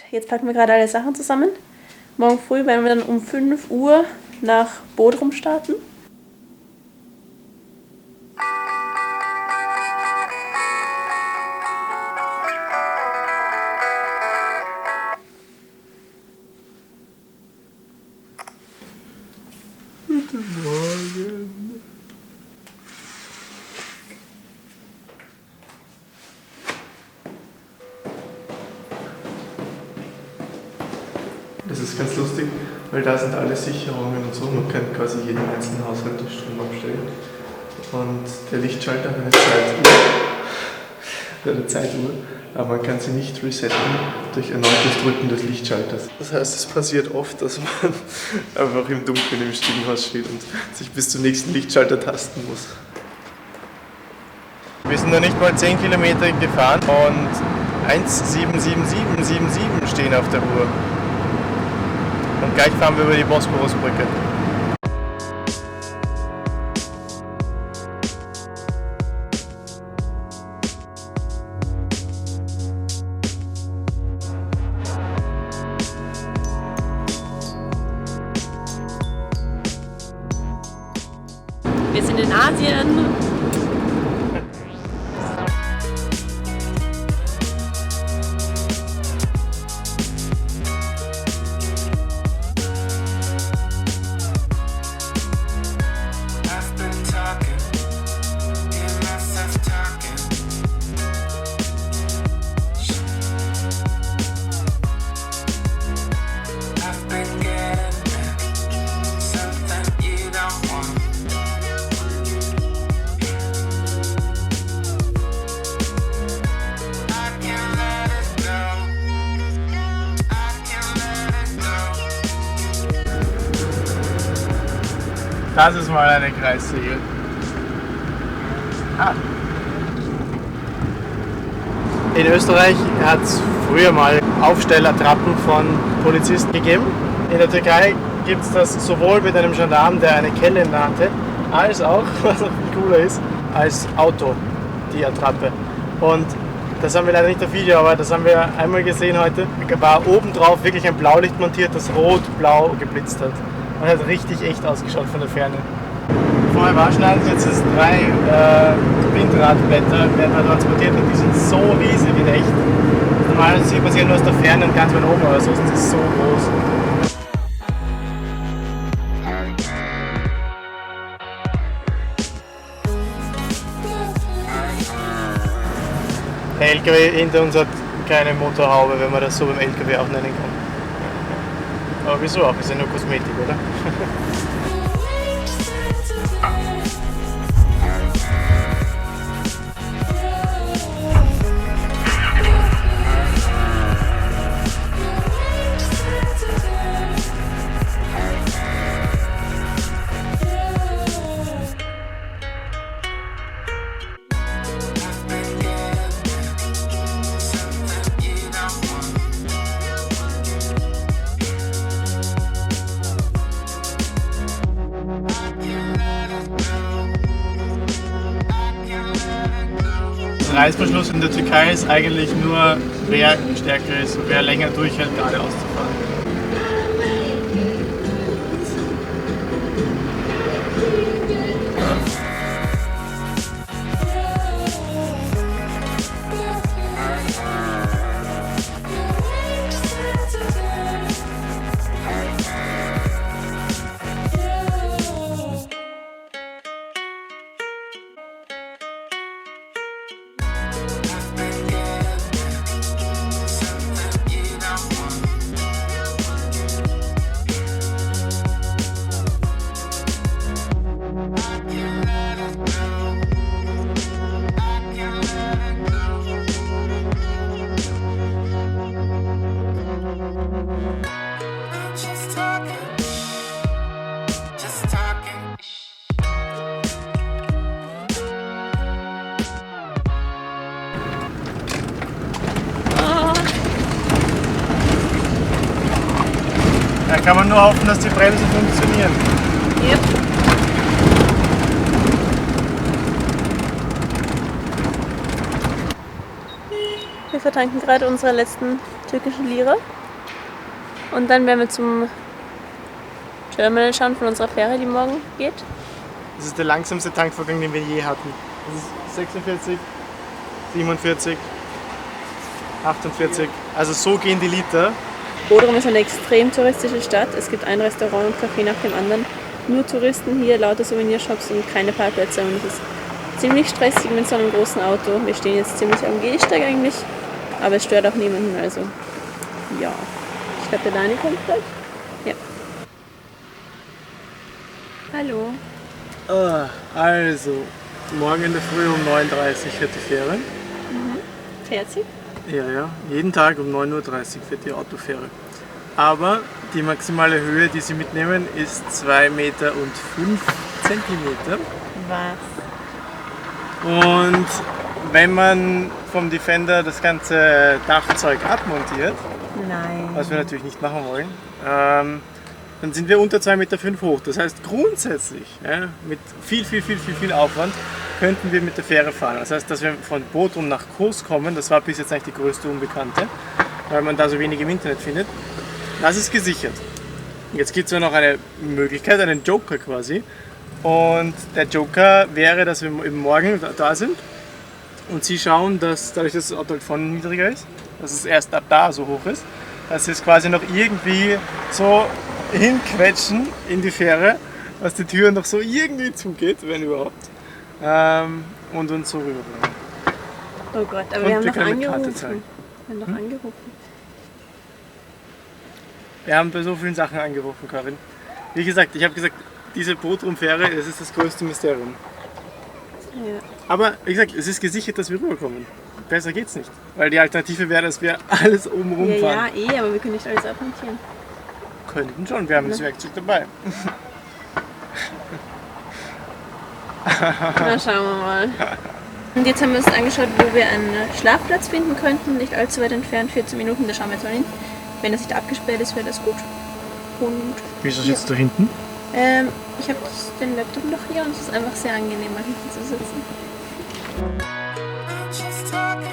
Jetzt packen wir gerade alle Sachen zusammen. Morgen früh werden wir dann um 5 Uhr nach Bodrum starten. Guten Morgen. Das ist ganz lustig, weil da sind alle Sicherungen und so. Man kann quasi jeden einzelnen Haushalt durch Strom abstellen. Und der Lichtschalter hat eine Zeituhr, aber man kann sie nicht resetten durch erneutes Drücken des Lichtschalters. Das heißt, es passiert oft, dass man einfach im Dunkeln im Stiegenhaus steht und sich bis zum nächsten Lichtschalter tasten muss. Wir sind noch nicht mal 10 Kilometer gefahren und 177777 stehen auf der Uhr. Und gleich fahren wir über die Bosporusbrücke. Wir sind in Asien. Das ist mal eine Kreissegel. In Österreich hat es früher mal Aufstellattrappen von Polizisten gegeben. In der Türkei gibt es das sowohl mit einem Gendarm, der eine Kelle in der Hand hat, als auch, was noch viel cooler ist, als Auto, die Attrappe. Und das haben wir leider nicht auf Video, aber das haben wir einmal gesehen heute. Da war obendrauf wirklich ein Blaulicht montiert, das rot-blau geblitzt hat. Und hat richtig echt ausgeschaut von der Ferne. Vorher war schneiden, jetzt ist 3 Windradblätter werden halt transportiert und die sind so riesig in echt. Normalerweise sieht man sie ja nur aus der Ferne und ganz weit oben, aber so sind sie so groß. Der LKW hinter uns hat keine Motorhaube, wenn man das so beim LKW auch nennen kann. Aber wieso auch? Ist ja nur Kosmetik, oder? Der Reißverschluss in der Türkei ist eigentlich nur, wer stärker ist und wer länger durchhält, geradeaus zu fahren. Da kann man nur hoffen, dass die Bremsen funktionieren. Yep. Wir vertanken gerade unsere letzten türkische Lira. Und dann werden wir zum Terminal schauen von unserer Fähre, die morgen geht. Das ist der langsamste Tankvorgang, den wir je hatten. Das ist 46, 47, 48. Also so gehen die Liter. Bodrum ist eine extrem touristische Stadt. Es gibt ein Restaurant und Café nach dem anderen. Nur Touristen hier, lauter Souvenirshops und keine Parkplätze. Und es ist ziemlich stressig mit so einem großen Auto. Wir stehen jetzt ziemlich am Gehsteig eigentlich, aber es stört auch niemanden. Also ja, ich glaube, der Dani kommt gleich. Ja. Hallo. Also, morgen in der Früh um 9:30 Uhr fährt die Fähre. Fährt sie? Ja. Jeden Tag um 9:30 Uhr fährt die Autofähre. Aber die maximale Höhe, die sie mitnehmen, ist 2,05 Meter. Was? Und wenn man vom Defender das ganze Dachzeug abmontiert, Nein. was wir natürlich nicht machen wollen, dann sind wir unter 2,5 Meter hoch. Das heißt grundsätzlich, ja, mit viel Aufwand, könnten wir mit der Fähre fahren. Das heißt, dass wir von Bodrum nach Kos kommen, das war bis jetzt eigentlich die größte Unbekannte, weil man da so wenig im Internet findet. Das ist gesichert. Jetzt gibt es ja noch eine Möglichkeit, einen Joker quasi. Und der Joker wäre, dass wir eben morgen da sind und sie schauen, dass dadurch, dass das Auto halt vorne niedriger ist, dass es erst ab da so hoch ist, dass sie es quasi noch irgendwie so hinquetschen in die Fähre, dass die Tür noch so irgendwie zugeht, wenn überhaupt, und uns so rüberbringen. Oh Gott, aber Und wir haben wir doch können eine Karte angerufen. zeigen. Wir haben doch angerufen. Wir haben bei so vielen Sachen angerufen, Karin. Wie gesagt, ich habe gesagt, diese Bodrum-Fähre, das ist das größte Mysterium. Ja. Aber wie gesagt, es ist gesichert, dass wir rüberkommen. Besser geht's nicht. Weil die Alternative wäre, dass wir alles oben rumfahren. Ja, aber wir können nicht alles abmontieren. Könnten schon, wir haben das Werkzeug dabei. Na, schauen wir mal. Und jetzt haben wir uns angeschaut, wo wir einen Schlafplatz finden könnten, nicht allzu weit entfernt, 14 Minuten, da schauen wir jetzt mal hin. Wenn das nicht abgesperrt ist, wäre das gut. Und Wie ist das jetzt da hinten? ich habe den Laptop noch hier und es ist einfach sehr angenehm, mal hinten zu sitzen. Just talking.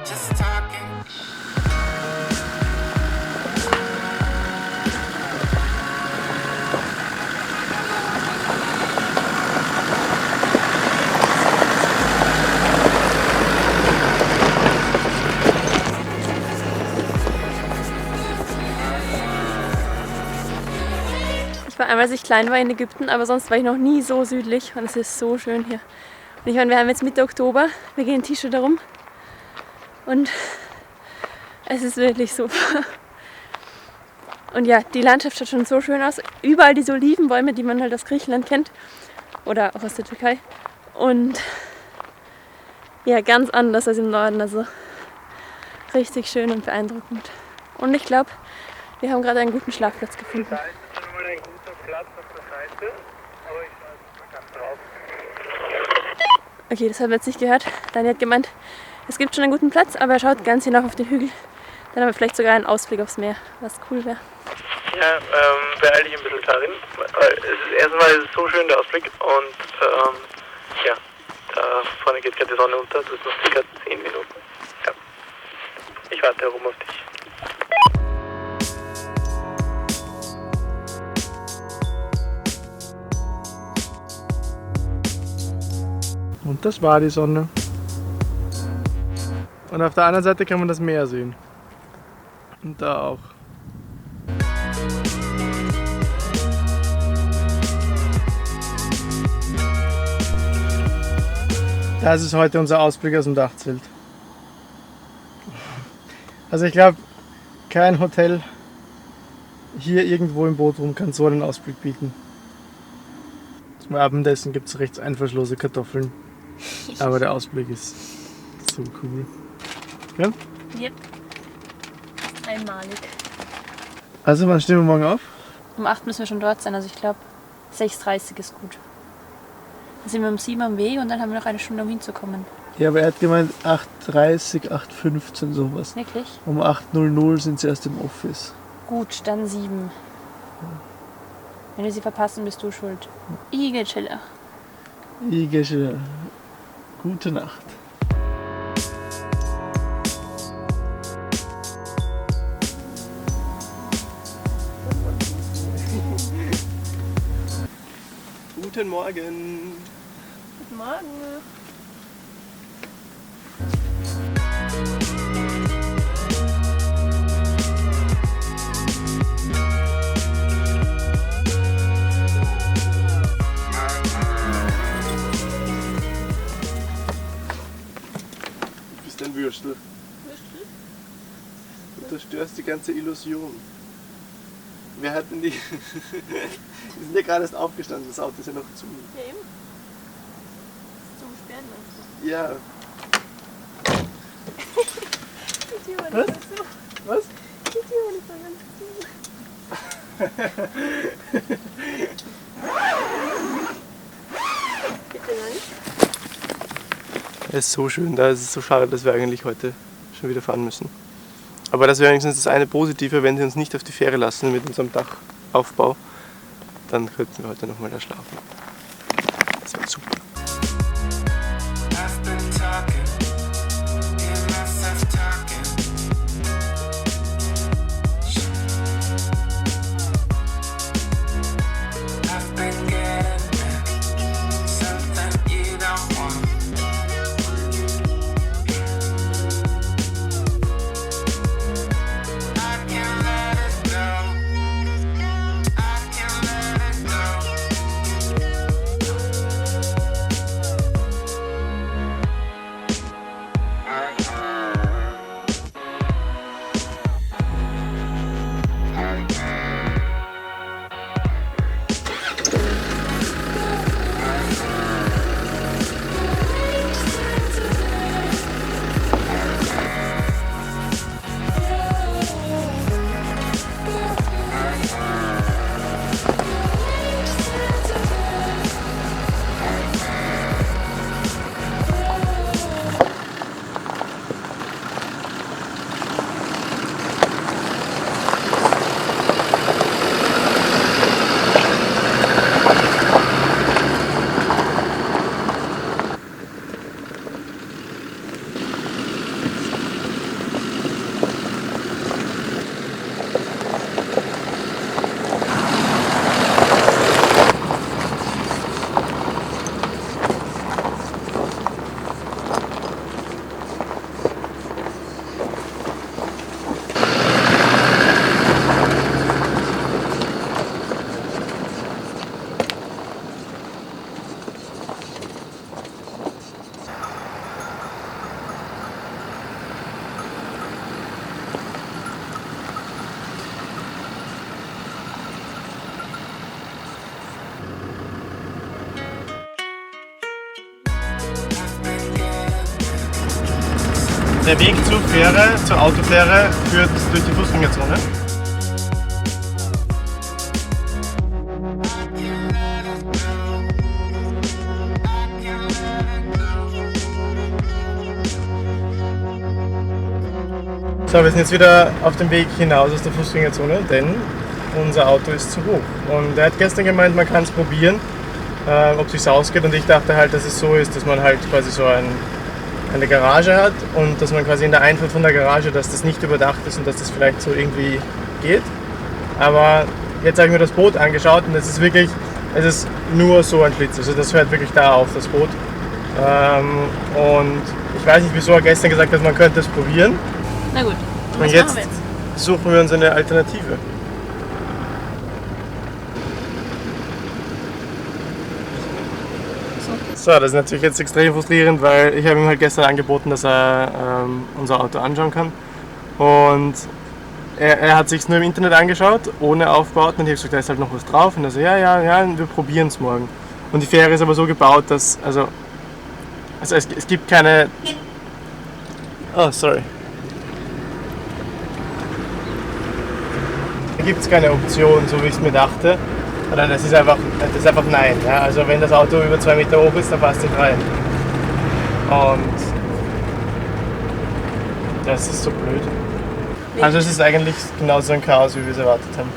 Just talking. Ich war einmal, als ich klein war in Ägypten, aber sonst war ich noch nie so südlich und es ist so schön hier. Und ich meine, wir haben jetzt Mitte Oktober, wir gehen T-Shirt darum und es ist wirklich super. Und ja, die Landschaft schaut schon so schön aus. Überall diese Olivenbäume, die man halt aus Griechenland kennt oder auch aus der Türkei. Und ja, ganz anders als im Norden, also richtig schön und beeindruckend. Und ich glaube, wir haben gerade einen guten Schlafplatz gefunden. Da ist schon mal ein guter Platz auf der Seite, aber ich schaue jetzt mal ganz drauf. Okay, das haben wir jetzt nicht gehört. Dani hat gemeint, es gibt schon einen guten Platz, aber er schaut ganz hinauf auf den Hügel. Dann haben wir vielleicht sogar einen Ausblick aufs Meer, was cool wäre. Ja, beeil dich ein bisschen darin. Erstmal ist es so schön, der Ausblick. Und ja, da vorne geht gerade die Sonne unter. Das ist noch ca. 10 Minuten. Ja. Ich warte herum auf dich. Und das war die Sonne. Und auf der anderen Seite kann man das Meer sehen. Und da auch. Das ist heute unser Ausblick aus dem Dachzelt. Also ich glaube, kein Hotel hier irgendwo im Bodrum kann so einen Ausblick bieten. Zum Abendessen gibt es rechts einfallslose Kartoffeln. Aber der Ausblick ist so cool. Ja? Yep. Einmalig. Also wann stehen wir morgen auf? Um 8 müssen wir schon dort sein, also ich glaube 6:30 ist gut. Dann sind wir um 7 am Weg und dann haben wir noch eine Stunde, um hinzukommen. Ja, aber er hat gemeint 8:30, 8:15 sowas. Wirklich? Um 8:00 sind sie erst im Office. Gut, dann 7. Wenn wir sie verpassen, bist du schuld. Ige chiller. Igesche. Gute Nacht. Guten Morgen. Guten Morgen. Du bist ein Würstel. Du zerstörst die ganze Illusion. Wer hat denn die... Die sind ja gerade erst aufgestanden, das Auto ist ja noch zu. Ja, eben. Zum Sperren langsam. Ja. Die Tür war Was? nicht so. Was? Die Tür war nicht so ganz zu. Bitte nein. Es ist so schön, da ist es so schade, dass wir eigentlich heute schon wieder fahren müssen. Aber das wäre wenigstens das eine Positive, wenn sie uns nicht auf die Fähre lassen mit unserem Dachaufbau, dann könnten wir heute nochmal da schlafen. Das wäre super. I've been talking, hear myself talking. I've been getting something you don't want. I can't let it go. I can't let it go. Der Weg zur Fähre, zur Autofähre, führt durch die Fußgängerzone. So, wir sind jetzt wieder auf dem Weg hinaus aus der Fußgängerzone, denn unser Auto ist zu hoch. Und er hat gestern gemeint, man kann es probieren, ob es sich ausgeht. Und ich dachte halt, dass es so ist, dass man halt quasi so eine Garage hat und dass man quasi in der Einfahrt von der Garage, dass das nicht überdacht ist und dass das vielleicht so irgendwie geht. Aber jetzt habe ich mir das Boot angeschaut und es ist nur so ein Schlitz. Also das hört wirklich da auf, das Boot. Und ich weiß nicht, wieso er gestern gesagt hat, man könnte es probieren. Na gut, Und was jetzt machen wir jetzt? suchen wir uns eine Alternative. So, das ist natürlich jetzt extrem frustrierend, weil ich habe ihm halt gestern angeboten, dass er unser Auto anschauen kann. Und er hat sich nur im Internet angeschaut, ohne Aufbauten. Und ich habe gesagt, da ist halt noch was drauf. Und er so, ja, wir probieren es morgen. Und die Fähre ist aber so gebaut, dass, also es gibt keine... Oh, sorry. Da gibt es keine Option, so wie ich es mir dachte. Oder das ist einfach nein. Ja? Also wenn das Auto über 2 Meter hoch ist, dann passt es rein. Und das ist so blöd. Also es ist eigentlich genauso ein Chaos, wie wir es erwartet haben.